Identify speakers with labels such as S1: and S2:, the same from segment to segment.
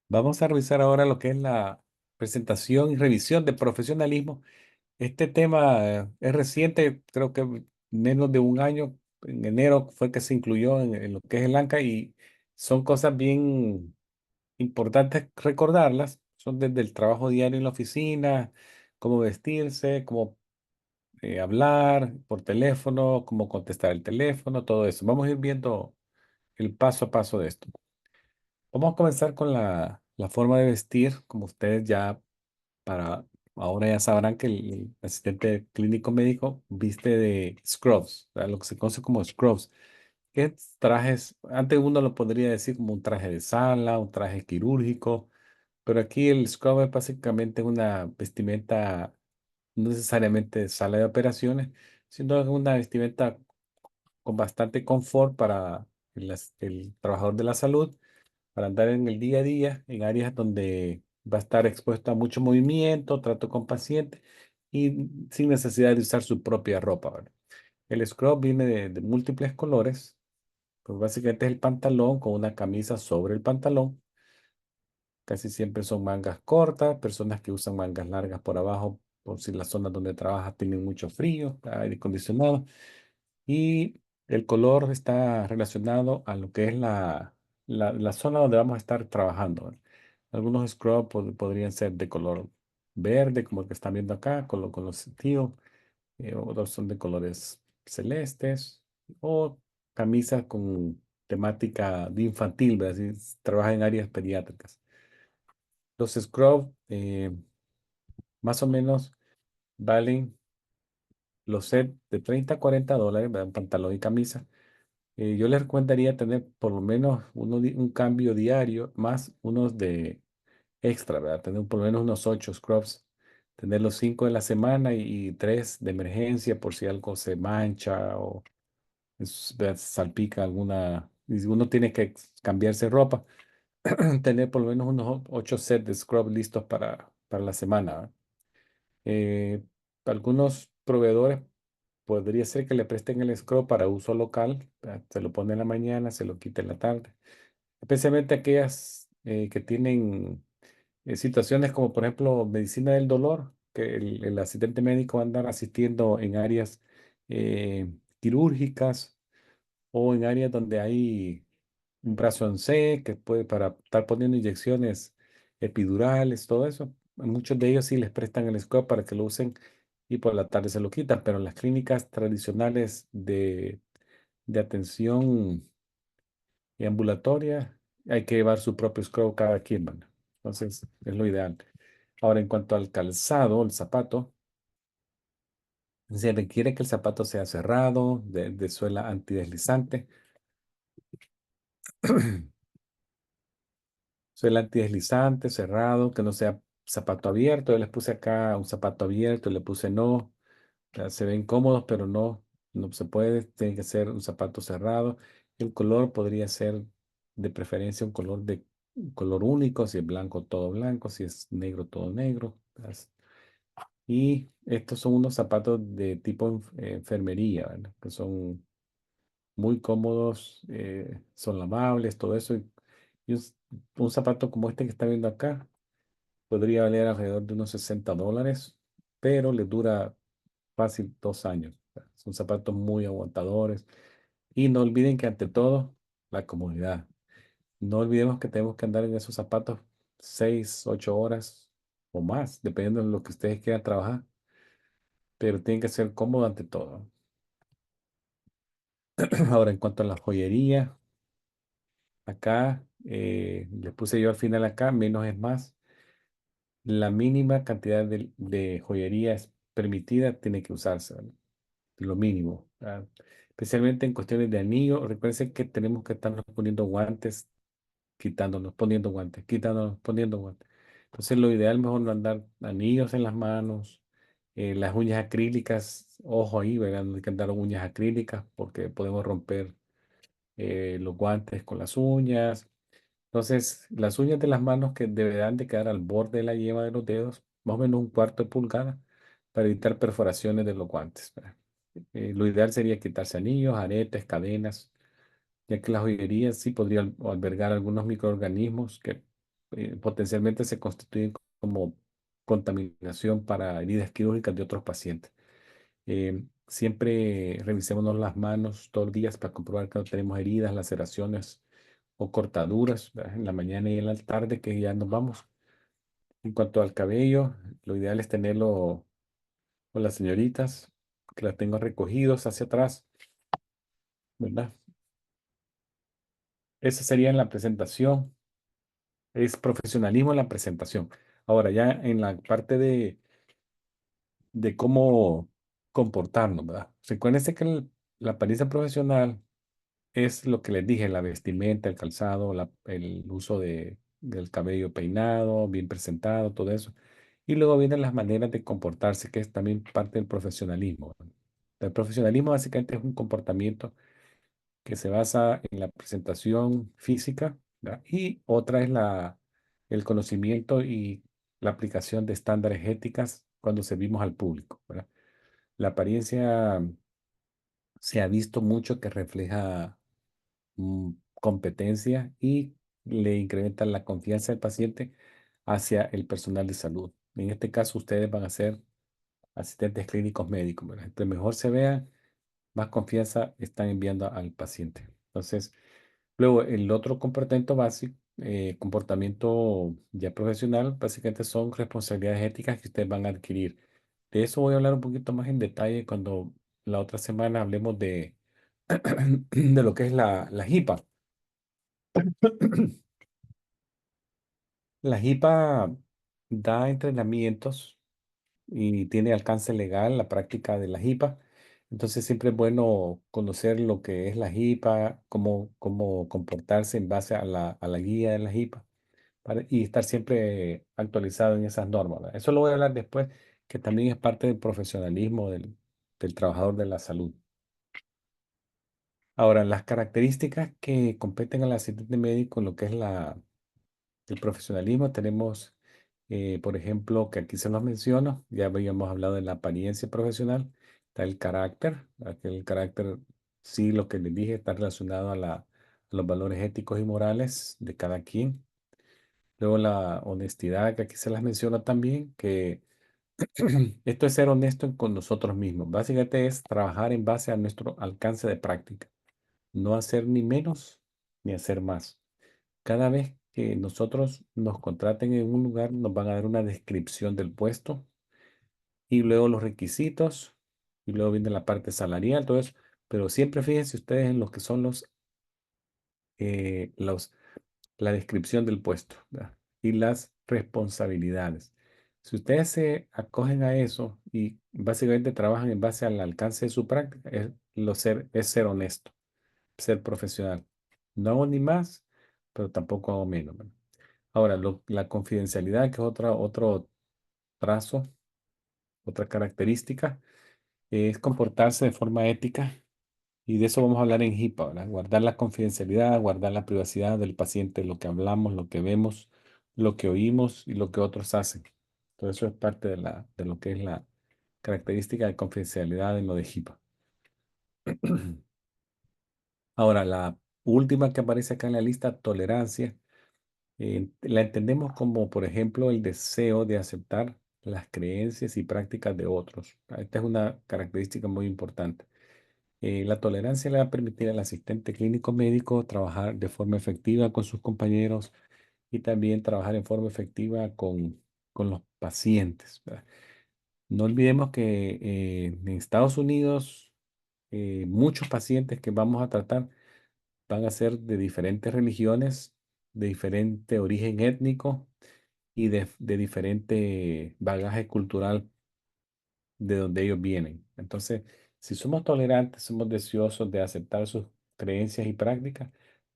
S1: Vamos a revisar ahora lo que es la presentación y revisión de profesionalismo. Este tema es reciente, creo que menos de un año, en enero fue que se incluyó en lo que es el ANCA y son cosas bien importantes recordarlas. Son desde el trabajo diario en la oficina, cómo vestirse, cómo hablar por teléfono, cómo contestar el teléfono, todo eso. Vamos a ir viendo el paso a paso de esto. Vamos a comenzar con la forma de vestir, como ustedes ya para ahora ya sabrán que el asistente clínico médico viste de scrubs, o sea, lo que se conoce como scrubs, que es trajes, antes uno lo podría decir como un traje de sala, un traje quirúrgico, pero aquí el scrub es básicamente una vestimenta no necesariamente de sala de operaciones, sino una vestimenta con bastante confort para el trabajador de la salud para andar en el día a día en áreas donde va a estar expuesto a mucho movimiento, trato con pacientes y sin necesidad de usar su propia ropa, ¿verdad? El scrub viene de múltiples colores, pues básicamente es el pantalón con una camisa sobre el pantalón. Casi siempre son mangas cortas, personas que usan mangas largas por abajo, por si las zonas donde trabajas tienen mucho frío, aire acondicionado. Y el color está relacionado a lo que es la zona donde vamos a estar trabajando, ¿verdad? Algunos scrubs podrían ser de color verde, como el que están viendo acá, con los tíos. Otros son de colores celestes o camisas con temática de infantil, ¿verdad? Si trabaja en áreas pediátricas. Los scrubs más o menos valen los sets de 30 a $40, ¿verdad? Pantalón y camisa. Yo les recomendaría tener por lo menos un cambio diario más unos de extra, ¿verdad? Tener por lo menos unos 8 scrubs, tener los 5 de la semana y 3 de emergencia por si algo se mancha o ¿verdad? Salpica alguna, y si uno tiene que cambiarse ropa, tener por lo menos unos 8 sets de scrubs listos para la semana, ¿verdad? Eh, Algunos proveedores podría ser que le presten el scrub para uso local, ¿verdad? Se lo pone en la mañana, se lo quita en la tarde. Especialmente aquellas que tienen situaciones como por ejemplo medicina del dolor, que el asistente médico va a andar asistiendo en áreas quirúrgicas o en áreas donde hay un brazo en C, que puede para estar poniendo inyecciones epidurales, todo eso. Muchos de ellos sí les prestan el scope para que lo usen y por la tarde se lo quitan, pero en las clínicas tradicionales de atención ambulatoria hay que llevar su propio scroll cada quien, ¿verdad? Entonces es lo ideal. Ahora, en cuanto al calzado, el zapato, se requiere que el zapato sea cerrado, de suela antideslizante. Suela antideslizante, cerrado, que no sea zapato abierto. Yo les puse acá un zapato abierto, le puse no. O sea, se ven cómodos, pero no se puede. Tiene que ser un zapato cerrado. El color podría ser de preferencia un color único, si es blanco, todo blanco, si es negro, todo negro. Y estos son unos zapatos de tipo enfermería, ¿verdad? Que son muy cómodos, son lavables, todo eso. Y un zapato como este que está viendo acá podría valer alrededor de unos $60, pero le dura fácil 2 años. O sea, son zapatos muy aguantadores. Y no olviden que ante todo, la comodidad. No olvidemos que tenemos que andar en esos zapatos 6, 8 horas o más, dependiendo de lo que ustedes quieran trabajar, pero tienen que ser cómodos ante todo. Ahora, en cuanto a la joyería, acá le puse yo al final acá, menos es más. La mínima cantidad de joyería es permitida tiene que usarse, ¿verdad? Lo mínimo, ¿verdad? Especialmente en cuestiones de anillo. Recuerden que tenemos que estarnos poniendo guantes, quitándonos, poniendo guantes, quitándonos, poniendo guantes. Entonces, lo ideal es mejor no andar anillos en las manos, las uñas acrílicas, ojo ahí, ¿verdad? No hay que andar uñas acrílicas porque podemos romper los guantes con las uñas. Entonces, las uñas de las manos que deberán de quedar al borde de la yema de los dedos, más o menos un cuarto de pulgada, para evitar perforaciones de los guantes, ¿verdad? Lo ideal sería quitarse anillos, aretes, cadenas, ya que la joyería sí podría albergar algunos microorganismos que potencialmente se constituyen como contaminación para heridas quirúrgicas de otros pacientes. Siempre revisémonos las manos todos los días para comprobar que no tenemos heridas, laceraciones o cortaduras, ¿verdad? En la mañana y en la tarde que ya nos vamos. En cuanto al cabello, lo ideal es tenerlo con las señoritas, que las tengo recogidos hacia atrás, ¿verdad? Esa sería en la presentación, es profesionalismo en la presentación. Ahora ya en la parte de cómo comportarnos, ¿verdad? Recuérdense que la apariencia profesional es lo que les dije, la vestimenta, el calzado, el uso del cabello peinado, bien presentado, todo eso. Y luego vienen las maneras de comportarse, que es también parte del profesionalismo. El profesionalismo básicamente es un comportamiento que se basa en la presentación física, ¿verdad? Y otra es el conocimiento y la aplicación de estándares éticas cuando servimos al público, ¿verdad? La apariencia se ha visto mucho que refleja competencia y le incrementa la confianza del paciente hacia el personal de salud. En este caso, ustedes van a ser asistentes clínicos médicos, ¿verdad? Entre mejor se vean, más confianza están enviando al paciente. Entonces, luego el otro comportamiento básico, comportamiento ya profesional, básicamente son responsabilidades éticas que ustedes van a adquirir. De eso voy a hablar un poquito más en detalle cuando la otra semana hablemos de lo que es la HIPAA. La JIPA da entrenamientos y tiene alcance legal la práctica de la JIPA. Entonces siempre es bueno conocer lo que es la JIPA, cómo comportarse en base a la guía de la JIPA y estar siempre actualizado en esas normas, ¿verdad? Eso lo voy a hablar después, que también es parte del profesionalismo del trabajador de la salud. Ahora, las características que competen al asistente médico en lo que es el profesionalismo, tenemos, por ejemplo, que aquí se nos menciona, ya habíamos hablado de la apariencia profesional, está el carácter, aquel carácter, sí, lo que les dije, está relacionado a los valores éticos y morales de cada quien. Luego la honestidad, que aquí se las menciona también, que esto es ser honesto con nosotros mismos. Básicamente es trabajar en base a nuestro alcance de práctica, no hacer ni menos ni hacer más. Cada vez que nosotros nos contraten en un lugar, nos van a dar una descripción del puesto y luego los requisitos y luego viene la parte salarial, todo eso. Pero siempre fíjense ustedes en lo que son la descripción del puesto, ¿verdad? Y las responsabilidades. Si ustedes se acogen a eso y básicamente trabajan en base al alcance de su práctica, es ser honesto, ser profesional. No hago ni más, pero tampoco hago menos, ¿verdad? Ahora, la confidencialidad, que es otro trazo, otra característica, es comportarse de forma ética y de eso vamos a hablar en HIPAA, ¿verdad? Guardar la confidencialidad, guardar la privacidad del paciente, lo que hablamos, lo que vemos, lo que oímos y lo que otros hacen. Todo eso es parte de lo que es la característica de confidencialidad en lo de HIPAA. Ahora, la última que aparece acá en la lista, tolerancia. La entendemos como, por ejemplo, el deseo de aceptar las creencias y prácticas de otros. Esta es una característica muy importante. La tolerancia le va a permitir al asistente clínico médico trabajar de forma efectiva con sus compañeros y también trabajar en forma efectiva con los pacientes, ¿verdad? No olvidemos que en Estados Unidos muchos pacientes que vamos a tratar van a ser de diferentes religiones, de diferente origen étnico y de diferente bagaje cultural de donde ellos vienen. Entonces, si somos tolerantes, somos deseosos de aceptar sus creencias y prácticas,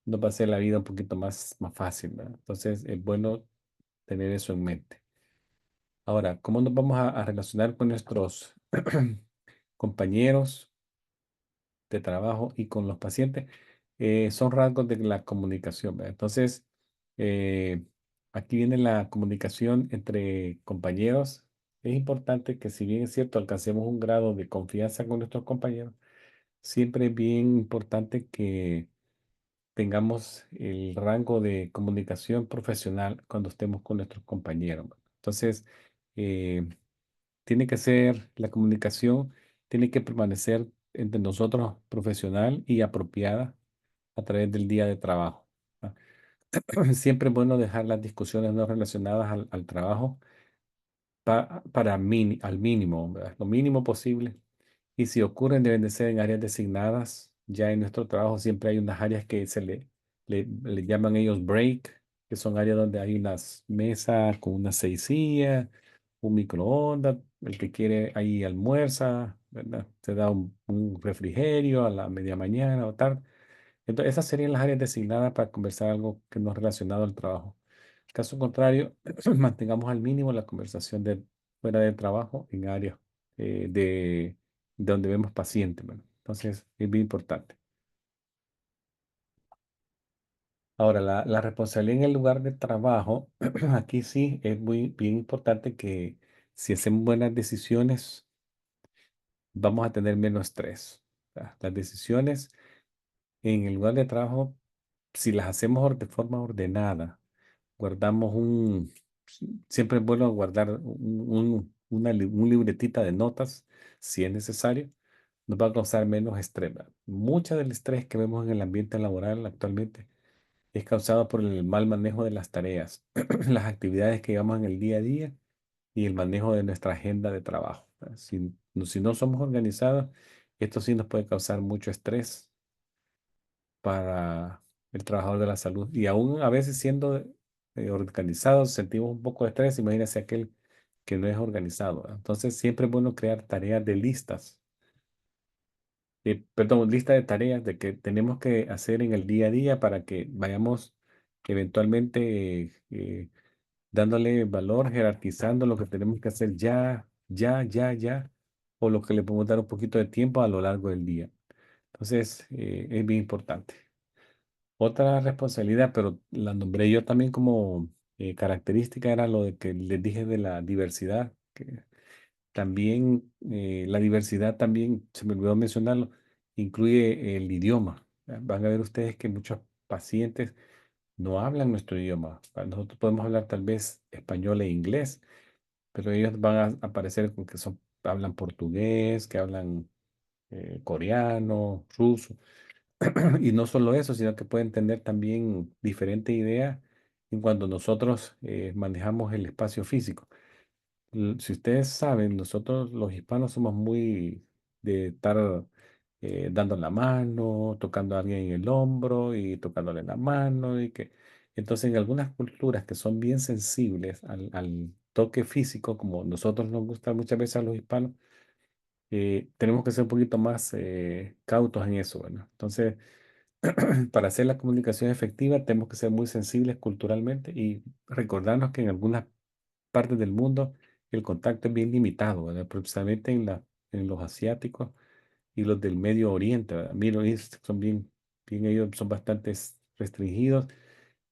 S1: nos va a hacer la vida un poquito más fácil, ¿verdad? Entonces, es bueno tener eso en mente. Ahora, ¿cómo nos vamos a relacionar con nuestros compañeros de trabajo y con los pacientes? Son rasgos de la comunicación, ¿verdad? Entonces, eh, aquí viene la comunicación entre compañeros. Es importante que, si bien es cierto, alcancemos un grado de confianza con nuestros compañeros, siempre es bien importante tengamos el rango de comunicación profesional cuando estemos con nuestros compañeros. Entonces, eh, tiene que ser la comunicación, tiene que permanecer entre nosotros profesional y apropiada a través del día de trabajo. ¿Va? Siempre es bueno dejar las discusiones no relacionadas al trabajo al mínimo, ¿verdad? Lo mínimo posible. Y si ocurren, deben de ser en áreas designadas. Ya en nuestro trabajo siempre hay unas áreas que le llaman ellos break, que son áreas donde hay unas mesas con unas 6 sillas, un microondas, el que quiere ahí almuerza, ¿verdad? Se da un refrigerio a la media mañana o tarde. Entonces, esas serían las áreas designadas para conversar algo que no es relacionado al trabajo. Caso contrario, mantengamos al mínimo la conversación de fuera del trabajo en áreas de donde vemos pacientes, ¿verdad? Entonces, es bien importante. Ahora, la responsabilidad en el lugar de trabajo, aquí sí es muy bien importante que si hacemos buenas decisiones, vamos a tener menos estrés. ¿Verdad? Las decisiones en el lugar de trabajo, si las hacemos de forma ordenada, guardamos siempre es bueno guardar un libretita de notas, si es necesario, nos va a causar menos estrés. ¿Verdad? Mucha del estrés que vemos en el ambiente laboral actualmente es causado por el mal manejo de las tareas, las actividades que llevamos en el día a día y el manejo de nuestra agenda de trabajo. ¿Verdad? Si no somos organizados, esto sí nos puede causar mucho estrés para el trabajador de la salud. Y aún a veces siendo organizados, sentimos un poco de estrés. Imagínese aquel que no es organizado. ¿Verdad? Entonces, siempre es bueno crear tareas de listas, perdón, lista de tareas de que tenemos que hacer en el día a día para que vayamos eventualmente dándole valor, jerarquizando lo que tenemos que hacer ya, ya, ya, ya, o lo que le podemos dar un poquito de tiempo a lo largo del día. Entonces, es bien importante. Otra responsabilidad, pero la nombré yo también como característica, era lo de que les dije de la diversidad, que también la diversidad también, se me olvidó mencionarlo, incluye el idioma. Van a ver ustedes que muchos pacientes no hablan nuestro idioma. Nosotros podemos hablar tal vez español e inglés, pero ellos van a aparecer con que hablan portugués, que hablan coreano, ruso. Y no solo eso, sino que pueden tener también diferentes ideas en cuanto nosotros manejamos el espacio físico. Si ustedes saben, nosotros los hispanos somos muy de estar dando la mano, tocando a alguien en el hombro y tocándole la mano. Entonces, en algunas culturas que son bien sensibles al toque físico, como nosotros nos gusta muchas veces a los hispanos, tenemos que ser un poquito más cautos en eso, ¿verdad? Entonces, para hacer la comunicación efectiva, tenemos que ser muy sensibles culturalmente y recordarnos que en algunas partes del mundo el contacto es bien limitado, ¿verdad? Precisamente en los asiáticos y los del Medio Oriente, ¿verdad? Middle East son ellos son bastante restringidos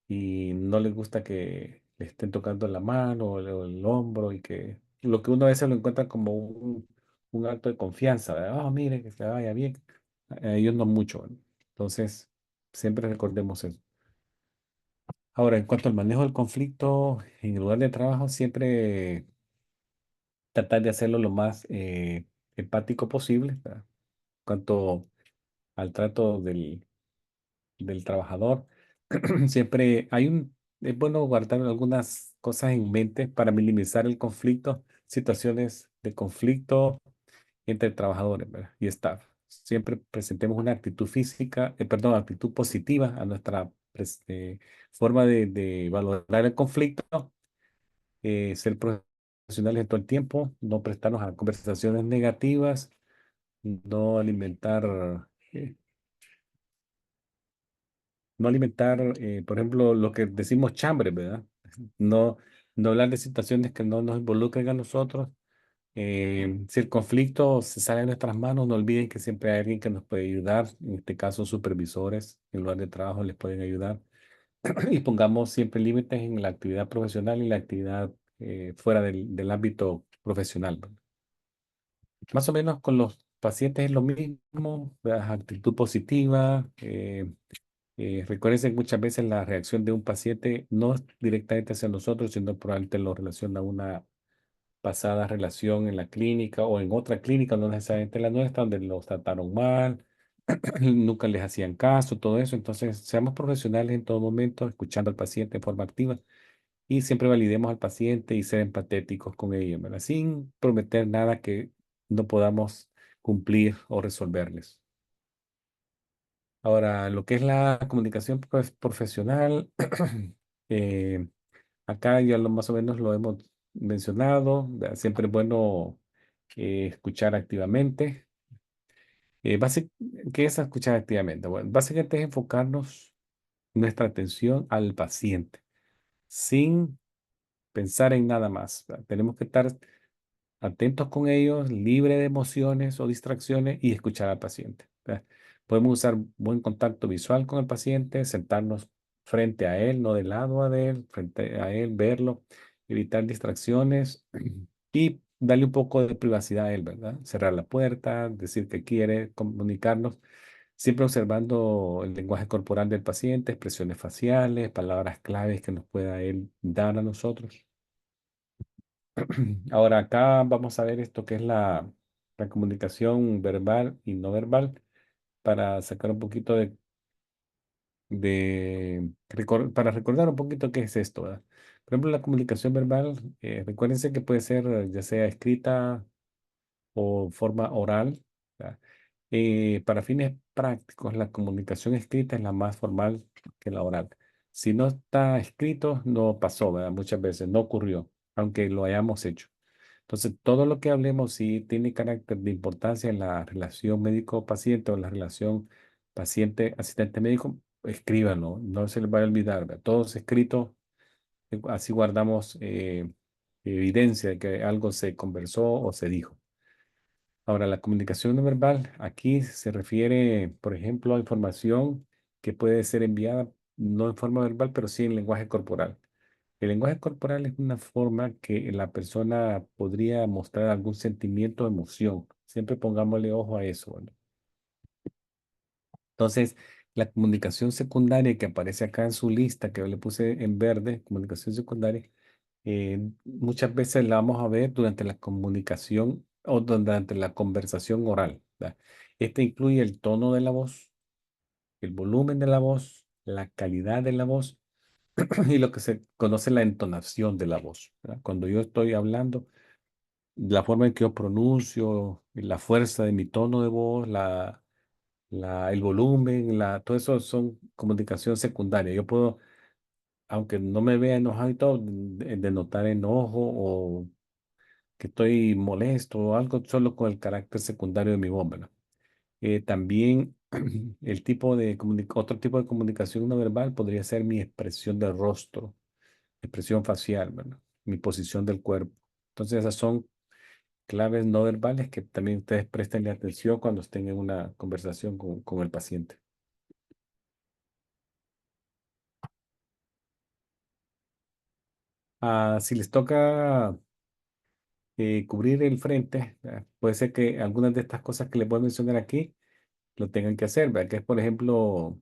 S1: y no les gusta que le estén tocando la mano o el hombro y que lo que uno a veces lo encuentra como un acto de confianza, ¿verdad? Oh, mire, que se vaya bien. A ellos no mucho, ¿verdad? Entonces, siempre recordemos eso. Ahora, en cuanto al manejo del conflicto en el lugar de trabajo, siempre tratar de hacerlo lo más empático posible, ¿verdad? En cuanto al trato del trabajador, siempre es bueno guardar algunas cosas en mente para minimizar el conflicto, situaciones de conflicto entre trabajadores, ¿verdad? Y staff. Siempre presentemos una actitud física, perdón, actitud positiva a nuestra forma de valorar el conflicto, ser profesionales en todo el tiempo, no prestarnos a conversaciones negativas, no alimentar, eh, por ejemplo, lo que decimos chambre, ¿verdad? No, no hablar de situaciones que no nos involucren a nosotros. Si el conflicto se sale de nuestras manos, no olviden que siempre hay alguien que nos puede ayudar. En este caso, supervisores en lugar de trabajo les pueden ayudar. Y pongamos siempre límites en la actividad profesional y la actividad fuera del ámbito profesional, ¿verdad? Más o menos con los pacientes es lo mismo, ¿verdad? Actitud positiva, Recuérdense que muchas veces la reacción de un paciente no es directamente hacia nosotros, sino probablemente lo relaciona a una pasada relación en la clínica o en otra clínica, no necesariamente la nuestra, donde los trataron mal, nunca les hacían caso, todo eso. Entonces, seamos profesionales en todo momento, escuchando al paciente de forma activa y siempre validemos al paciente y ser empatéticos con ellos, ¿verdad? Sin prometer nada que no podamos cumplir o resolverles. Ahora, lo que es la comunicación profesional, eh, acá ya más o menos lo hemos mencionado, ¿verdad? Siempre es bueno escuchar activamente. ¿Qué es escuchar activamente? Bueno, básicamente es enfocarnos nuestra atención al paciente sin pensar en nada más, ¿verdad? Tenemos que estar atentos con ellos, libre de emociones o distracciones y escuchar al paciente. ¿Verdad? Podemos usar buen contacto visual con el paciente, sentarnos frente a él, no de lado de él, frente a él, verlo, evitar distracciones y darle un poco de privacidad a él, ¿verdad? Cerrar la puerta, decir que quiere comunicarnos, siempre observando el lenguaje corporal del paciente, expresiones faciales, palabras claves que nos pueda él dar a nosotros. Ahora acá vamos a ver esto que es la comunicación verbal y no verbal para sacar un poquito para recordar un poquito qué es esto, ¿verdad? Por ejemplo, la comunicación verbal, recuérdense que puede ser ya sea escrita o forma oral, ¿verdad? Para fines prácticos, la comunicación escrita es la más formal que la oral. Si no está escrito, no pasó, ¿verdad? Muchas veces no ocurrió, aunque lo hayamos hecho. Entonces, todo lo que hablemos, si tiene carácter de importancia en la relación médico-paciente o la relación paciente-asistente médico, escríbanlo, no se les vaya a olvidar, ¿verdad? Todo es escrito, así guardamos evidencia de que algo se conversó o se dijo. Ahora, la comunicación no verbal, aquí se refiere, por ejemplo, a información que puede ser enviada no en forma verbal, pero sí en lenguaje corporal. El lenguaje corporal es una forma que la persona podría mostrar algún sentimiento o emoción. Siempre pongámosle ojo a eso, ¿vale? Entonces, la comunicación secundaria que aparece acá en su lista, que yo le puse en verde, comunicación secundaria, muchas veces la vamos a ver durante la comunicación o durante la conversación oral, ¿verdad? Este incluye el tono de la voz, el volumen de la voz, la calidad de la voz y lo que se conoce la entonación de la voz, ¿verdad? Cuando yo estoy hablando, la forma en que yo pronuncio, la fuerza de mi tono de voz, el volumen, todo eso son comunicación secundaria. Yo puedo, aunque no me vea enojado y todo, denotar enojo o que estoy molesto o algo solo con el carácter secundario de mi voz, ¿verdad? También otro tipo de comunicación no verbal podría ser mi expresión de rostro, expresión facial, ¿verdad? Mi posición del cuerpo. Entonces esas son claves no verbales que también ustedes presten atención cuando estén en una conversación con el paciente. Si les toca cubrir el frente, puede ser que algunas de estas cosas que les voy a mencionar aquí lo tengan que hacer, ¿verdad? Que es, por ejemplo,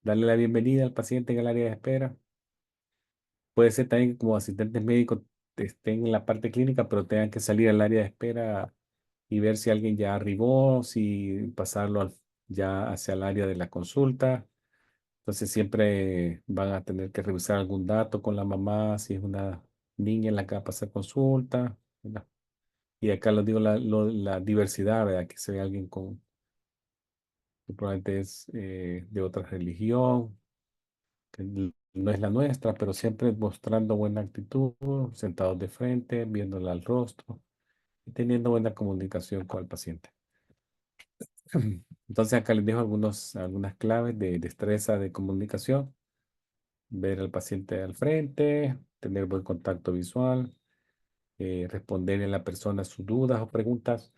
S1: darle la bienvenida al paciente en el área de espera. Puede ser también que como asistentes médicos estén en la parte clínica, pero tengan que salir al área de espera y ver si alguien ya arribó, si pasarlo ya hacia el área de la consulta. Entonces siempre van a tener que revisar algún dato con la mamá, si es una niña en la que va a pasar consulta, ¿verdad? Y acá lo digo la diversidad, ¿verdad? Que sea alguien que probablemente es de otra religión, que no es la nuestra, pero siempre mostrando buena actitud, sentados de frente, viéndola al rostro y teniendo buena comunicación con el paciente. Entonces acá les dejo algunas claves de destreza de comunicación: ver al paciente al frente, tener buen contacto visual, responderle a la persona sus dudas o preguntas,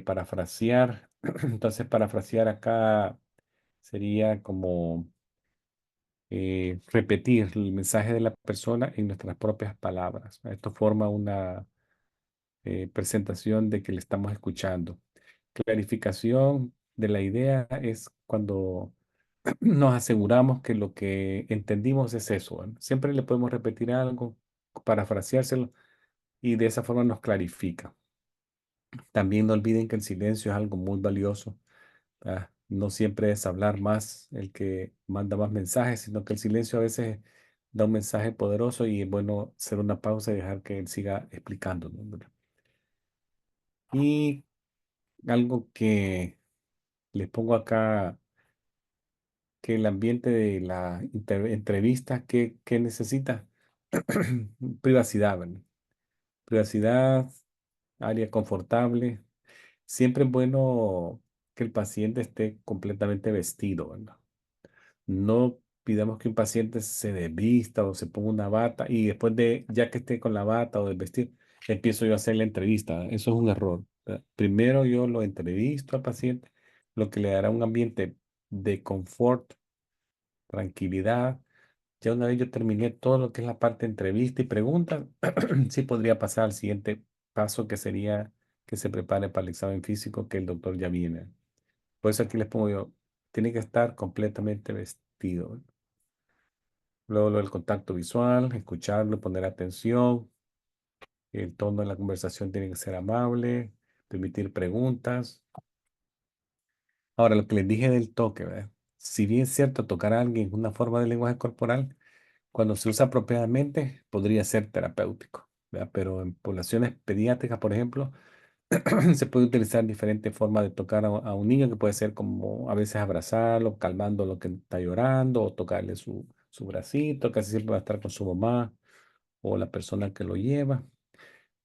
S1: parafrasear. Entonces, parafrasear acá sería como repetir el mensaje de la persona en nuestras propias palabras. Esto forma una presentación de que le estamos escuchando. Clarificación de la idea es cuando nos aseguramos que lo que entendimos es eso, ¿verdad? Siempre le podemos repetir algo, parafraseárselo y de esa forma nos clarifica. También no olviden que el silencio es algo muy valioso. No siempre es hablar más el que manda más mensajes, sino que el silencio a veces da un mensaje poderoso y es bueno hacer una pausa y dejar que él siga explicando, ¿no? ¿Verdad? Y algo que les pongo acá, que el ambiente de la entrevista, ¿qué necesita? Privacidad, ¿verdad? Privacidad, área confortable. Siempre es bueno que el paciente esté completamente vestido, ¿verdad? No pidamos que un paciente se desvista o se ponga una bata y después de, ya que esté con la bata o del vestir, empiezo yo a hacer la entrevista. Eso es un error, ¿verdad? Primero yo lo entrevisto al paciente, lo que le dará un ambiente de confort, tranquilidad. Ya una vez yo terminé todo lo que es la parte de entrevista y preguntas, sí podría pasar al siguiente paso que sería que se prepare para el examen físico que el doctor ya viene. Por eso aquí les pongo yo, tiene que estar completamente vestido. Luego lo del contacto visual, escucharlo, poner atención. El tono de la conversación tiene que ser amable, permitir preguntas. Ahora, lo que les dije del toque, ¿verdad? Si bien es cierto, tocar a alguien es una forma de lenguaje corporal, cuando se usa apropiadamente, podría ser terapéutico, ¿verdad? Pero en poblaciones pediátricas, por ejemplo, se puede utilizar diferentes formas de tocar a un niño, que puede ser como a veces abrazarlo, calmando lo que está llorando, o tocarle su bracito, casi siempre va a estar con su mamá o la persona que lo lleva.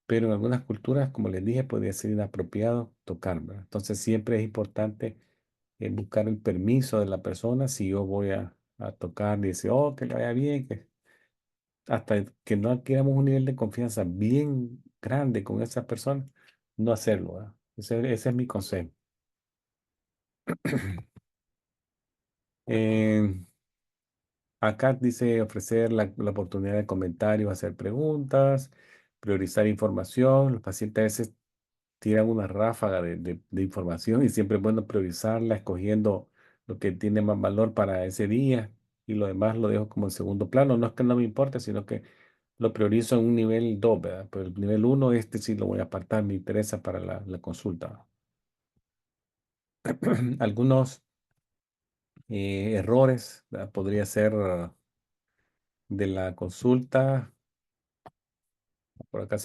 S1: Pero en algunas culturas, como les dije, podría ser inapropiado tocar, ¿verdad? Entonces siempre es importante buscar el permiso de la persona si yo voy a tocar y decir, oh, que le vaya bien, que hasta que no adquiramos un nivel de confianza bien grande con esa persona, no hacerlo, ¿verdad? Ese es mi consejo. Eh, Acá dice ofrecer la oportunidad de comentarios, hacer preguntas, priorizar información. Los pacientes a veces tiran una ráfaga de información y siempre es bueno priorizarla, escogiendo lo que tiene más valor para ese día y lo demás lo dejo como en segundo plano. No es que no me importe, sino que lo priorizo en un nivel 2, ¿verdad? Pero el nivel uno, este sí lo voy a apartar, me interesa para la consulta. Algunos errores, ¿verdad? Podría ser de la consulta. Por acá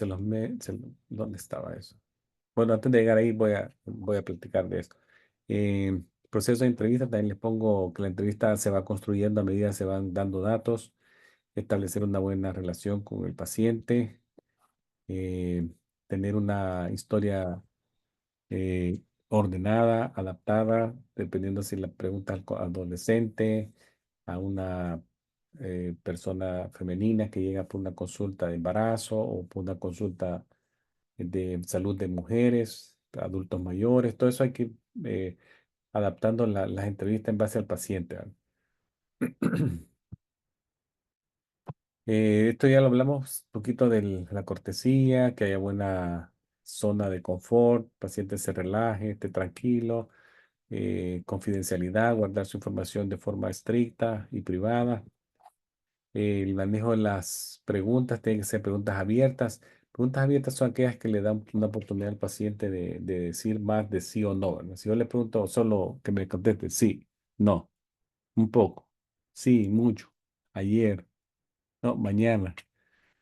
S1: ¿dónde estaba eso? Bueno, antes de llegar ahí voy a platicar de esto. Proceso de entrevista, también les pongo que la entrevista se va construyendo a medida que se van dando datos, establecer una buena relación con el paciente, eh, tener una historia ordenada, adaptada, dependiendo si la pregunta al adolescente, a una persona femenina que llega por una consulta de embarazo o por una consulta de salud de mujeres, adultos mayores, todo eso hay que adaptando las entrevistas en base al paciente, ¿verdad? Esto ya lo hablamos un poquito de la cortesía, que haya buena zona de confort, paciente se relaje, esté tranquilo, confidencialidad, guardar su información de forma estricta y privada. El manejo de las preguntas, tienen que ser preguntas abiertas. Preguntas abiertas son aquellas que le dan una oportunidad al paciente de decir más de sí o no, ¿verdad? Si yo le pregunto solo que me conteste sí, no, un poco, sí, mucho, ayer, no, mañana.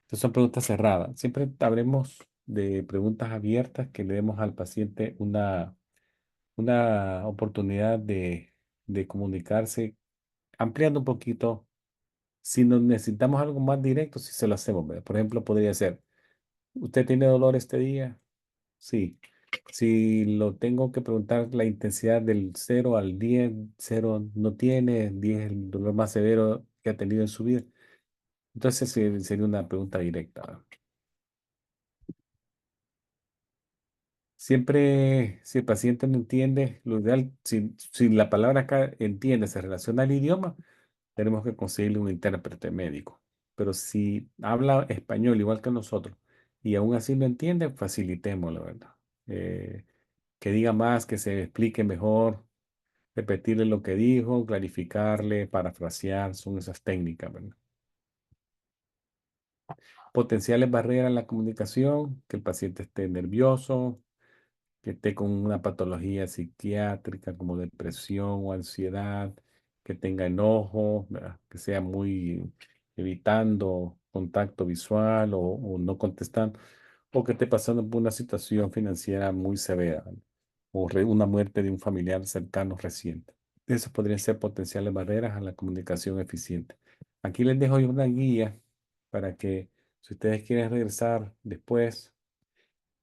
S1: Estas son preguntas cerradas. Siempre habremos de preguntas abiertas que le demos al paciente una oportunidad de comunicarse, ampliando un poquito. Si nos necesitamos algo más directo, si se lo hacemos, ¿verdad? Por ejemplo, podría ser, ¿usted tiene dolor este día? Sí. Si lo tengo que preguntar la intensidad del 0 al 10, 0 no tiene, 10 es el dolor más severo que ha tenido en su vida. Entonces sería una pregunta directa, ¿verdad? Siempre, si el paciente no entiende, lo ideal, si la palabra acá entiende, se relaciona al idioma, tenemos que conseguirle un intérprete médico. Pero si habla español igual que nosotros y aún así no entiende, facilitémoslo, ¿verdad? Que diga más, que se explique mejor. repetirle lo que dijo, clarificarle, parafrasear, son esas técnicas, ¿verdad? Potenciales barreras en la comunicación, que el paciente esté nervioso, que esté con una patología psiquiátrica como depresión o ansiedad, que tenga enojo, ¿verdad? Que sea muy evitando contacto visual o no contestando, o que esté pasando por una situación financiera muy severa, ¿verdad? O una muerte de un familiar cercano reciente. Esas podrían ser potenciales barreras a la comunicación eficiente. Aquí les dejo yo una guía para que si ustedes quieren regresar después,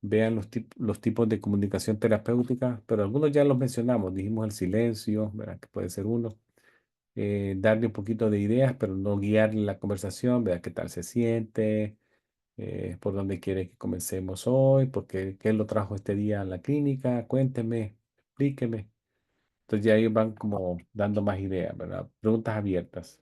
S1: vean los tipos de comunicación terapéutica, pero algunos ya los mencionamos. Dijimos el silencio, ¿verdad? Que puede ser uno. Darle un poquito de ideas, pero no guiarle la conversación, ¿verdad? ¿Qué tal se siente? ¿Por dónde quiere que comencemos hoy? ¿Qué lo trajo este día a la clínica? Cuénteme, explíqueme. Entonces ya ellos van como dando más ideas, ¿verdad? Preguntas abiertas.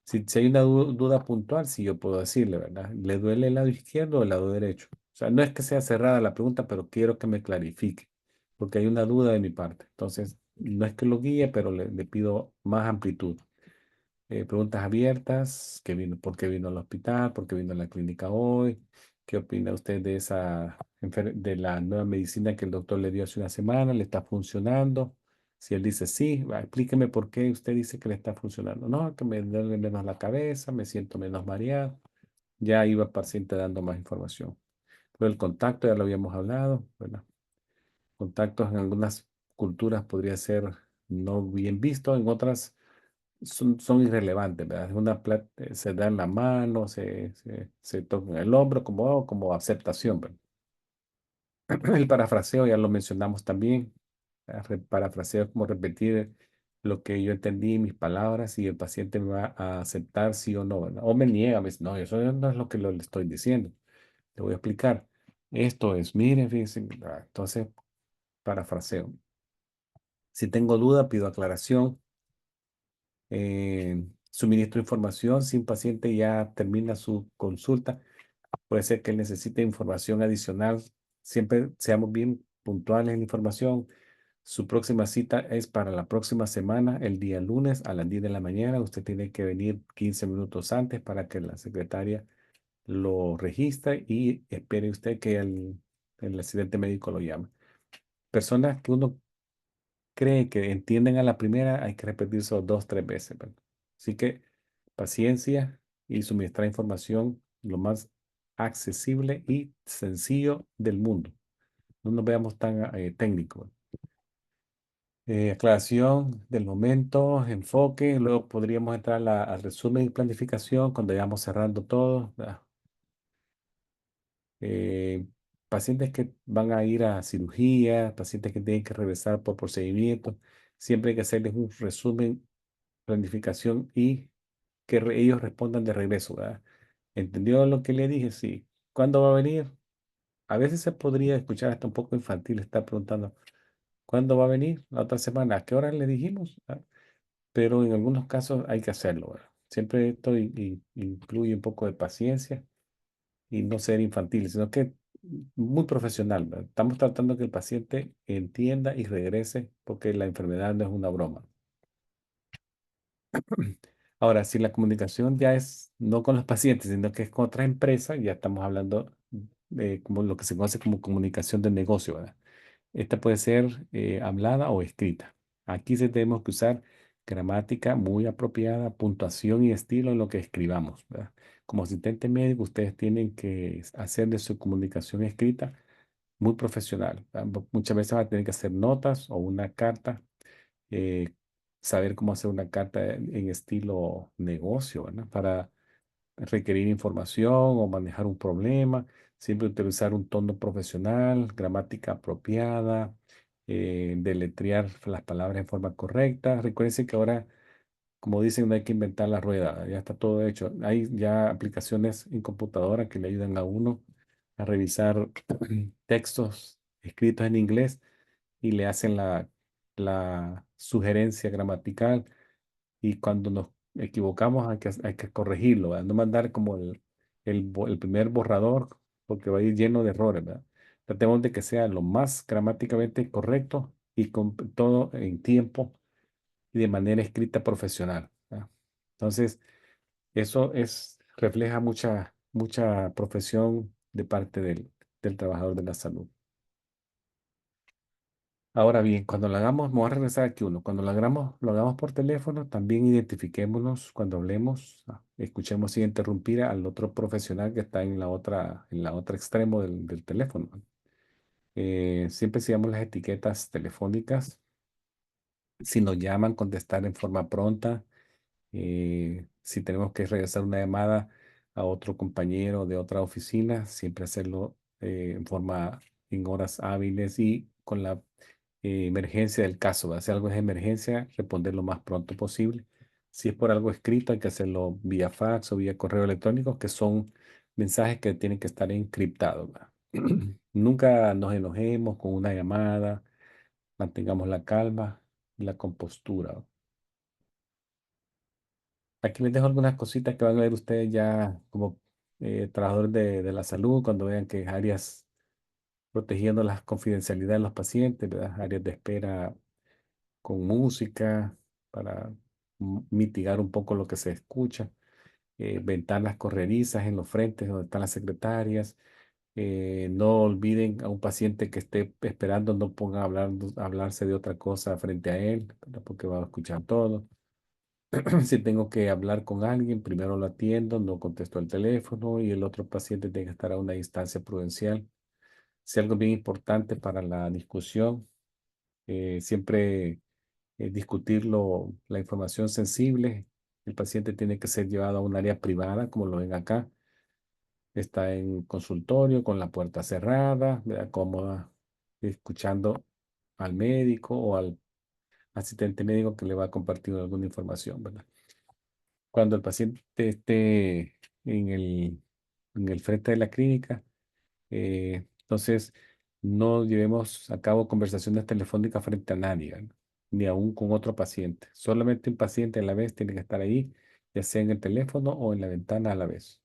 S1: Si hay una duda puntual, sí yo puedo decirle, ¿verdad? ¿Le duele el lado izquierdo o el lado derecho? O sea, no es que sea cerrada la pregunta, pero quiero que me clarifique, porque hay una duda de mi parte. Entonces, no es que lo guíe, pero le pido más amplitud. Preguntas abiertas, ¿por qué vino al hospital? ¿Por qué vino a la clínica hoy? ¿Qué opina usted de de la nueva medicina que el doctor le dio hace una semana? ¿Le está funcionando? Si él dice sí, explíqueme por qué usted dice que le está funcionando. No, que me duele menos la cabeza, me siento menos mareado. Ya iba el paciente dando más información. Pero el contacto ya lo habíamos hablado, ¿verdad? Contactos en algunas culturas podría ser no bien visto, en otras son irrelevantes, ¿verdad? Se da en la mano, se toca en el hombro como aceptación, ¿verdad? El parafraseo ya lo mencionamos también. Parafraseo es como repetir lo que yo entendí, mis palabras, y el paciente me va a aceptar sí o no, ¿verdad? O me niega, me dice, no, eso no es lo que le estoy diciendo. Le voy a explicar. Esto es, miren, fíjense, entonces, parafraseo. Si tengo duda, pido aclaración. Suministro información. Si un paciente ya termina su consulta, puede ser que él necesite información adicional. Siempre seamos bien puntuales en la información. Su próxima cita es para la próxima semana, el día lunes a las 10 de la mañana. Usted tiene que venir 15 minutos antes para que la secretaria lo registre y espere usted que el asistente médico lo llame. Personas que uno cree que entienden a la primera, hay que repetirlo dos, tres veces, ¿verdad? Así que paciencia y suministrar información lo más accesible y sencillo del mundo. No nos veamos tan técnicos. Aclaración del momento, enfoque, luego podríamos entrar al resumen y planificación cuando vayamos cerrando todo, ¿verdad? Eh, Pacientes que van a ir a cirugía, pacientes que tienen que regresar por procedimientos, siempre hay que hacerles un resumen, planificación y que ellos respondan de regreso, ¿verdad? ¿Entendió lo que le dije? Sí. ¿Cuándo va a venir? A veces se podría escuchar hasta un poco infantil estar preguntando, ¿cuándo va a venir? La otra semana, ¿a qué hora le dijimos? Pero en algunos casos hay que hacerlo, ¿verdad? Siempre esto incluye un poco de paciencia y no ser infantil, sino que muy profesional, ¿verdad? Estamos tratando que el paciente entienda y regrese porque la enfermedad no es una broma. Ahora, si la comunicación ya es no con los pacientes, sino que es con otra empresa, ya estamos hablando de como lo que se conoce como comunicación de negocio, ¿verdad? Esta puede ser hablada o escrita. Aquí sí tenemos que usar gramática muy apropiada, puntuación y estilo en lo que escribamos, ¿verdad? Como asistente médico, ustedes tienen que hacer de su comunicación escrita muy profesional, ¿verdad? Muchas veces van a tener que hacer notas o una carta, eh, saber cómo hacer una carta en estilo negocio, ¿verdad? Para requerir información o manejar un problema, siempre utilizar un tono profesional, gramática apropiada, deletrear las palabras en forma correcta. Recuerden que ahora, como dicen, no hay que inventar la rueda, ya está todo hecho. Hay ya aplicaciones en computadora que le ayudan a uno a revisar textos escritos en inglés y le hacen la sugerencia gramatical y cuando nos equivocamos hay que corregirlo, ¿verdad? No mandar como el primer borrador porque va a ir lleno de errores, ¿verdad? Tratemos de que sea lo más gramáticamente correcto y con todo en tiempo y de manera escrita profesional. ¿Ya? Entonces, eso refleja mucha profesión de parte del trabajador de la salud. Ahora bien, cuando lo hagamos, me voy a regresar aquí uno. Cuando lo hagamos por teléfono, también identifiquémonos cuando hablemos, escuchemos sin interrumpir al otro profesional que está en la otra extremo del teléfono. Siempre sigamos las etiquetas telefónicas. Si nos llaman, contestar en forma pronta. Si tenemos que regresar una llamada a otro compañero de otra oficina, siempre hacerlo en horas hábiles y con la emergencia del caso. ¿Verdad? Si algo es emergencia, responder lo más pronto posible. Si es por algo escrito, hay que hacerlo vía fax o vía correo electrónico, que son mensajes que tienen que estar encriptados. ¿Verdad? Nunca nos enojemos con una llamada, mantengamos la calma y la compostura. Aquí les dejo algunas cositas que van a ver ustedes ya como trabajadores de la salud cuando vean que áreas protegiendo la confidencialidad de los pacientes, ¿verdad? Áreas de espera con música para mitigar un poco lo que se escucha, ventanas corredizas en los frentes donde están las secretarias. No olviden a un paciente que esté esperando, no ponga a hablarse de otra cosa frente a él, ¿verdad? Porque va a escuchar todo. Si tengo que hablar con alguien, primero lo atiendo, no contesto el teléfono y el otro paciente tiene que estar a una distancia prudencial. Si algo bien importante para la discusión, siempre la información sensible. El paciente tiene que ser llevado a un área privada, como lo ven acá. Está en consultorio con la puerta cerrada, ¿verdad? Cómoda, escuchando al médico o al asistente médico que le va a compartir alguna información, ¿verdad? Cuando el paciente esté en el frente de la clínica, entonces no llevemos a cabo conversaciones telefónicas frente a nadie, ¿no? Ni aún con otro paciente. Solamente un paciente a la vez tiene que estar ahí, ya sea en el teléfono o en la ventana a la vez.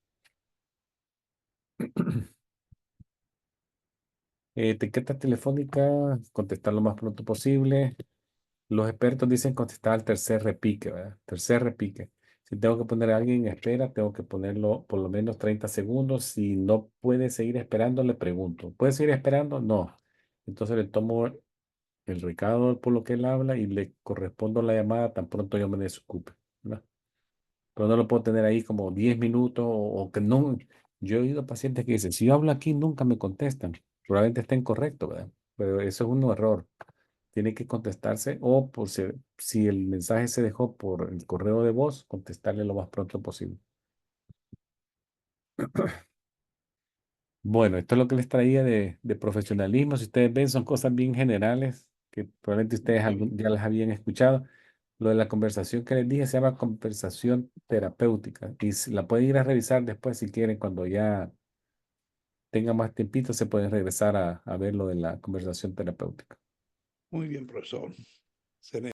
S1: Etiqueta telefónica, contestar lo más pronto posible. Los expertos dicen contestar al tercer repique, ¿verdad? Tercer repique. Si tengo que poner a alguien en espera, tengo que ponerlo por lo menos 30 segundos. Si no puede seguir esperando, le pregunto, ¿puede seguir esperando? No. Entonces le tomo el recado por lo que él habla y le correspondo la llamada tan pronto yo me desocupe, ¿verdad? Pero no lo puedo tener ahí como 10 minutos o que no. Yo he oído pacientes que dicen, si yo hablo aquí, nunca me contestan. Probablemente está incorrecto, ¿verdad? Pero eso es un error. Tiene que contestarse o si el mensaje se dejó por el correo de voz, contestarle lo más pronto posible. Bueno, esto es lo que les traía de profesionalismo. Si ustedes ven, son cosas bien generales que probablemente ustedes ya las habían escuchado. Lo de la conversación que les dije se llama conversación terapéutica y la pueden ir a revisar después si quieren, cuando ya tengan más tiempito, se pueden regresar a ver lo de la conversación terapéutica.
S2: Muy bien, profesor. Excelente.